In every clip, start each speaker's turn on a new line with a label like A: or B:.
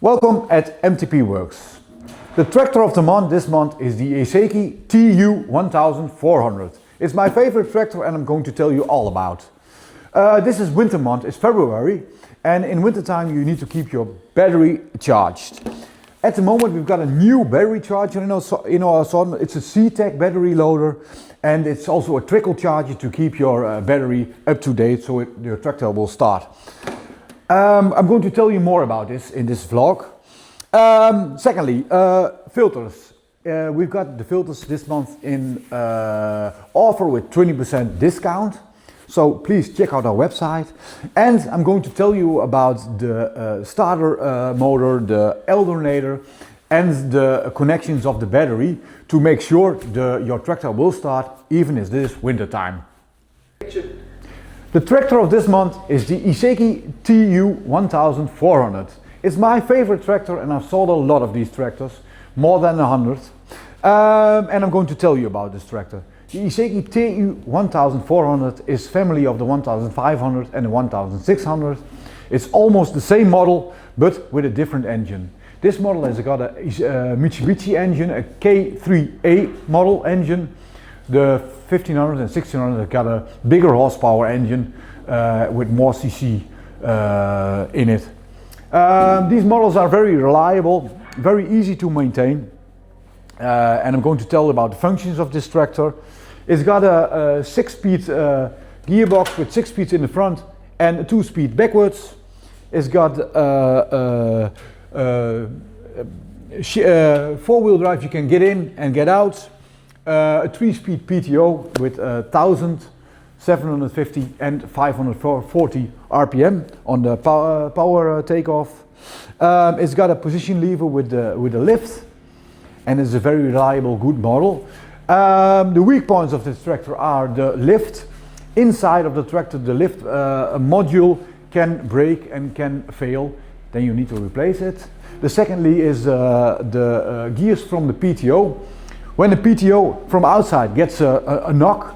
A: Welcome at MTPworks. The tractor of the month this month is the Iseki TU 1400. It's my favorite tractor and I'm going to tell you all about. This is winter month, it's February, and in winter time you need to keep your battery charged. At the moment we've got a new battery charger in our assortment. It's a C-Tek battery loader and it's also a trickle charger to keep your battery up to date so your tractor will start. I'm going to tell you more about this in this vlog. Secondly, filters. We've got the filters this month in offer with 20% discount. So please check out our website. And I'm going to tell you about the starter motor, the alternator, and the connections of the battery to make sure your tractor will start even in this winter time. The tractor of this month is the Iseki TU 1400. It's my favorite tractor and I've sold a lot of these tractors, more than 100. And I'm going to tell you about this tractor. The Iseki TU 1400 is family of the 1500 and the 1600. It's almost the same model but with a different engine. This model has got a Mitsubishi engine, a K3A model engine. The 1500 and 1600 have got a bigger horsepower engine with more cc in it. These models are very reliable, very easy to maintain, and I'm going to tell you about the functions of this tractor. It's got a 6-speed gearbox with 6 speeds in the front and a 2-speed backwards. It's got 4-wheel drive, you can get in and get out. A 3-speed PTO with 1750 and 540 RPM on the power takeoff. It's got a position lever with a lift and it's a very reliable, good model. The weak points of this tractor are the lift. Inside of the tractor, the lift module can break and can fail. Then you need to replace it. The secondly is the gears from the PTO. When the PTO from outside gets a knock,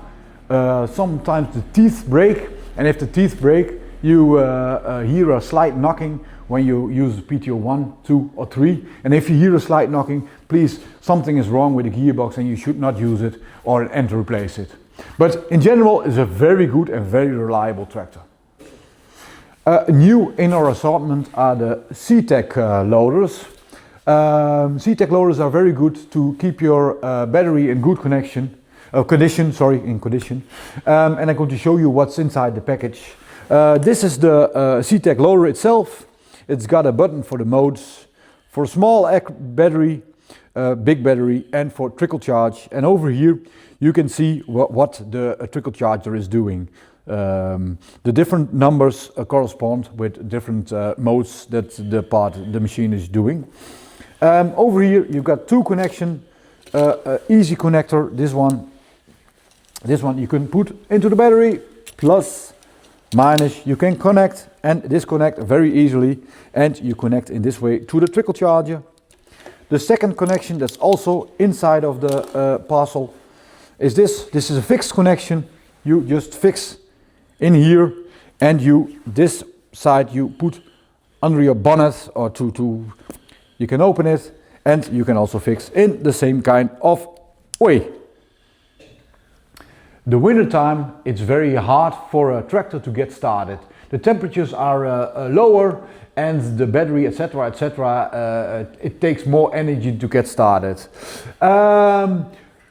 A: sometimes the teeth break, and if the teeth break, you hear a slight knocking when you use PTO 1, 2 or 3. And if you hear a slight knocking, please, something is wrong with the gearbox and you should not use it and replace it. But in general, it's a very good and very reliable tractor. New in our assortment are the C-Tek loaders. C-Tek loaders are very good to keep your battery in good condition. And I'm going to show you what's inside the package. This is the C-Tek loader itself. It's got a button for the modes, for small battery, big battery, and for trickle charge. And over here you can see what the trickle charger is doing. The different numbers correspond with different modes that the machine is doing. Over here you've got two connection, easy connector. This one you can put into the battery, plus, minus. You can connect and disconnect very easily, and you connect in this way to the trickle charger. The second connection that's also inside of the parcel is this. This is a fixed connection. You just fix in here, and this side you put under your bonnet or you can open it, and you can also fix in the same kind of way. The winter time, it's very hard for a tractor to get started. The temperatures are lower and the battery, etc., it takes more energy to get started.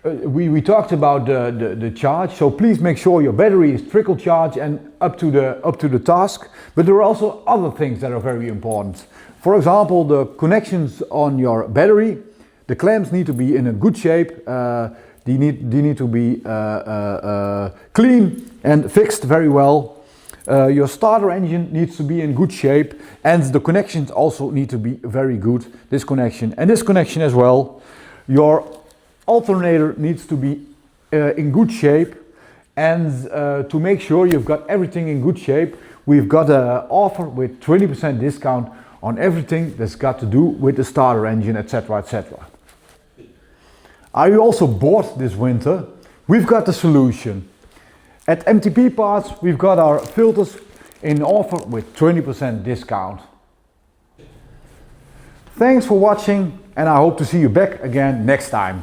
A: We talked about the charge, so please make sure your battery is trickle charged and up to the task. But there are also other things that are very important. For example, the connections on your battery, the clamps need to be in a good shape. They need to be clean and fixed very well. Your starter engine needs to be in good shape, and the connections also need to be very good. This connection and this connection as well. Your alternator needs to be in good shape, and to make sure you've got everything in good shape, we've got an offer with 20% discount on everything that's got to do with the starter engine, etc. Are you also bored this winter? We've got the solution. At MTP Parts, we've got our filters in offer with 20% discount. Thanks for watching and I hope to see you back again next time.